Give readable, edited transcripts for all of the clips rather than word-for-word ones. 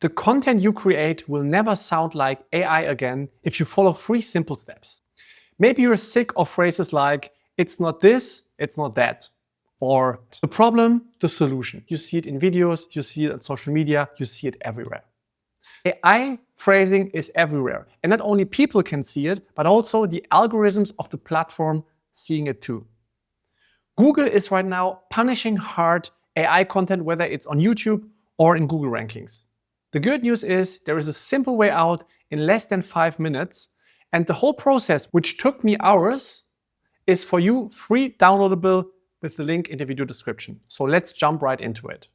The content you create will never sound like AI again if you follow 3 simple steps. Maybe you're sick of phrases like, it's not this, it's not that. Or the problem, the solution. You see it in videos, you see it on social media, you see it everywhere. AI phrasing is everywhere. And not only people can see it, but also the algorithms of the platform seeing it too. Google is right now punishing hard AI content, whether it's on YouTube or in Google rankings. The good news is there is a simple way out in less than 5 minutes, and the whole process, which took me hours, is for you free downloadable with the link in the video description. So let's jump right into it.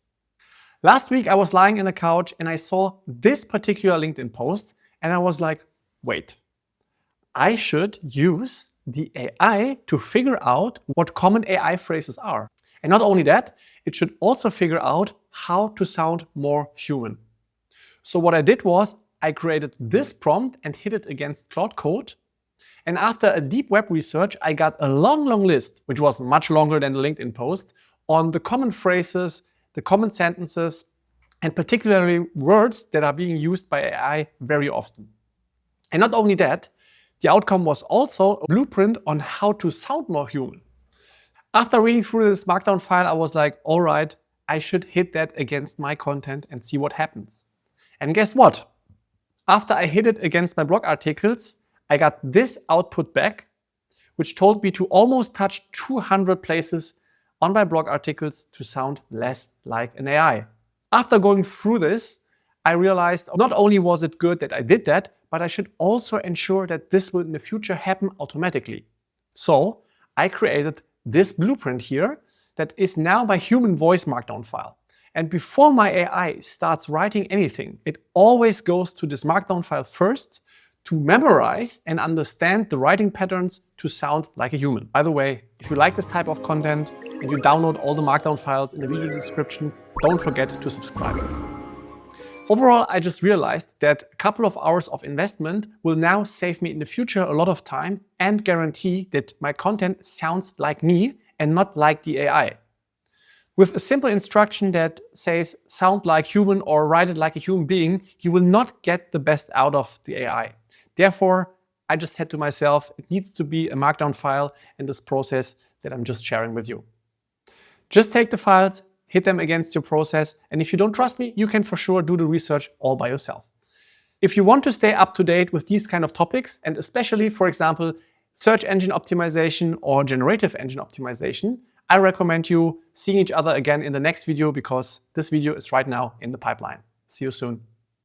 Last week I was lying on a couch and I saw this particular LinkedIn post and I was like, wait, I should use the AI to figure out what common AI phrases are. And not only that, it should also figure out how to sound more human. So what I did was I created this prompt and hit it against Claude Code. And after a deep web research, I got a long list, which was much longer than the LinkedIn post, on the common phrases, the common sentences, and particularly words that are being used by AI very often. And not only that, the outcome was also a blueprint on how to sound more human. After reading through this Markdown file, I was like, all right, I should hit that against my content and see what happens. And guess what? After I hit it against my blog articles, I got this output back, which told me to almost touch 200 places on my blog articles to sound less like an AI. After going through this, I realized not only was it good that I did that, but I should also ensure that this will in the future happen automatically. So I created this blueprint here that is now my human voice Markdown file. And before my AI starts writing anything, it always goes to this Markdown file first to memorize and understand the writing patterns to sound like a human. By the way, if you like this type of content and you download all the Markdown files in the video description, don't forget to subscribe. Overall, I just realized that a couple of hours of investment will now save me in the future a lot of time and guarantee that my content sounds like me and not like the AI. With a simple instruction that says sound like human or write it like a human being, you will not get the best out of the AI. Therefore, I just said to myself, it needs to be a Markdown file in this process that I'm just sharing with you. Just take the files, hit them against your process, and if you don't trust me, you can for sure do the research all by yourself. If you want to stay up to date with these kind of topics, and especially, for example, search engine optimization or generative engine optimization, I recommend you seeing each other again in the next video because this video is right now in the pipeline. See you soon.